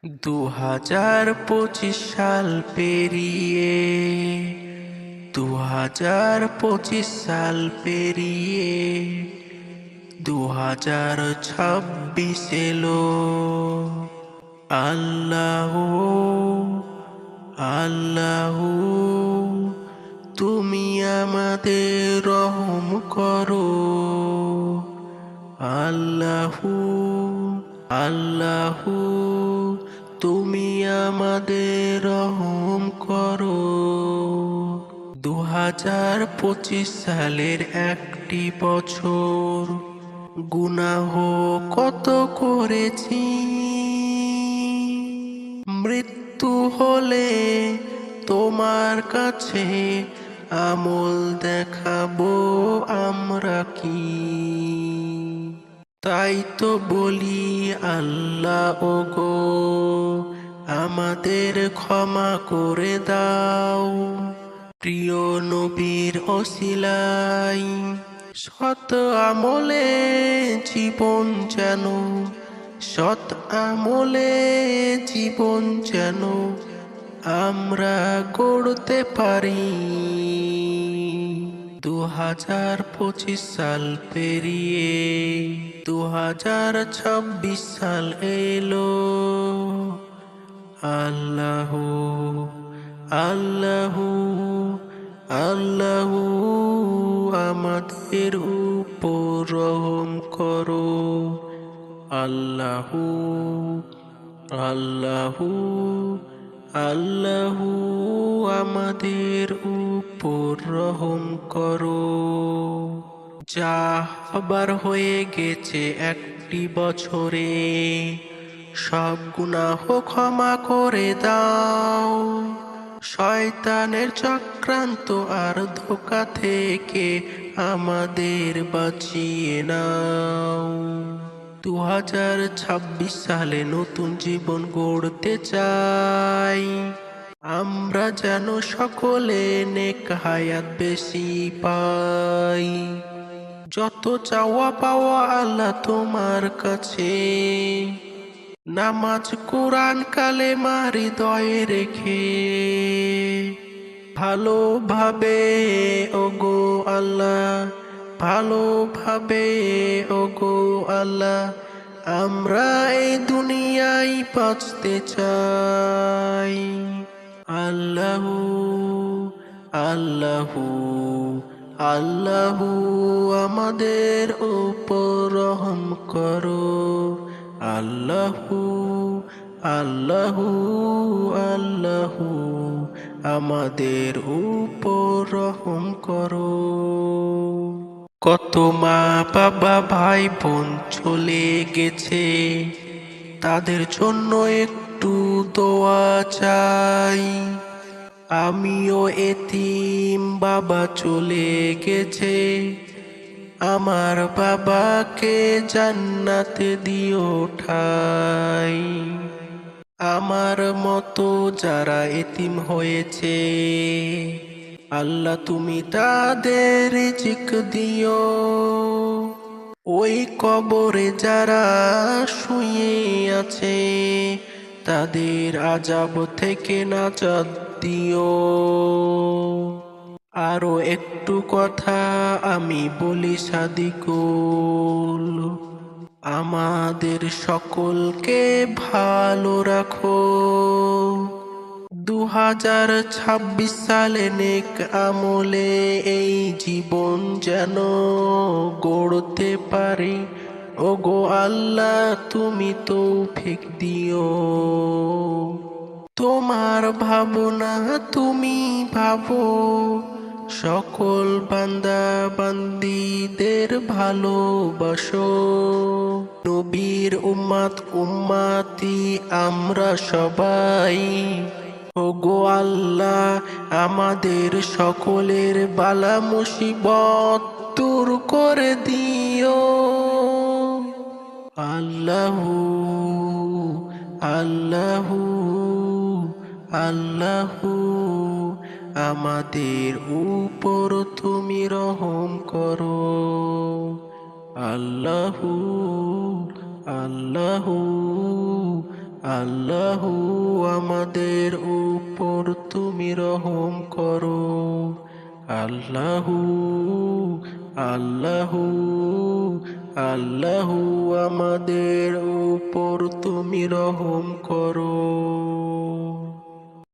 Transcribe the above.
2025 সাল পেরিয়ে 2025 সাল পেরিয়ে 2026 এলো। আল্লাহ আল্লাহ তুমি আমাদের রহম করো। আল্লাহ আল্লাহ তুমি আমাদের রহম করো। 2025 সালের একটি বছর, গুনাহ কত করেছি। মৃত্যু হলে তোমার কাছে আমল দেখাবো আমরা কি? তাই তো বলি আল্লাহ ওগো, আমাদের ক্ষমা করে দাও। প্রিয় নবীর ওসিলায় সৎ আমলে জীবন যেন, সৎ আমলে জীবন যেন আমরা গড়তে পারি। 2025 সাল পেরিয়ে 2026 সাল এলো। আল্লাহ আল্লাহ আল্লাহ আমাদের উপর রহম করো। আল্লাহ আল্লাহ আল্লাহ আমাদের উপর রহম করো। যা হবার হয়ে গেছে একটি বছরে, সব গুনাহ ক্ষমা করে দাও। শয়তানের চক্রান্ত আর ধোঁকা থেকে আমাদের বাঁচিয়ে নাও। 2026 সালে নতুন জীবন গড়তে চাই, আমরা যেন সকলে নেক হায়াত বেশি পাই। যত চাওয়া পাওয়া আল্লাহ তোমার কাছে, নামাজ কোরআন কালেমা হৃদয়ে রেখে ভালোভাবে ওগো আল্লাহ, ভালোভাবে ওগো আল্লাহ আমরা এই দুনিয়ায় বাঁচতে চাই। আল্লাহ আল্লাহ আল্লাহ আমাদের উপর রহম করো। আল্লাহ আল্লাহ আল্লাহ আমাদের উপর রহম করো। কত মা বাবা ভাই বোন চলে গেছে, তাদের জন্য একটু দোয়া চাই। আমিও এতিম, বাবা চলে গেছে, আমার বাবাকে জান্নাতে দিও ঠাই। আমার মতো যারা এতিম হয়েছে, আল্লাহ তুমি তাদের রিজিক দিও। ওই কবরে যারা শুয়ে আছে, তাদের আযাব থেকে নাজাত দিও। আরো একটু কথা আমি বলি সাদিকুল, আমাদের সকলকে ভালো রাখো। 2026 সালে নেক আমলে এই জীবন যেন গড়তে পারি। ওগো আল্লাহ তুমি তৌফিক দিও। তোমার ভাবনা তুমি ভাবো, সকল বান্দা বান্দীদের ভালোবাসো। নবীর উম্মত উম্মতি আমরা সবাই, ওগো আল্লাহ আমাদের সকলের বালা মুসিবত দূর করে দিও। আল্লাহ আল্লাহ আল্লাহ আমাদের উপর তুমি রহম করো। আল্লাহ আল্লাহ আল্লাহু আমাদের উপর তুমি রহম করো। আল্লাহু আল্লাহু আল্লাহু আমাদের উপর তুমি রহম করো।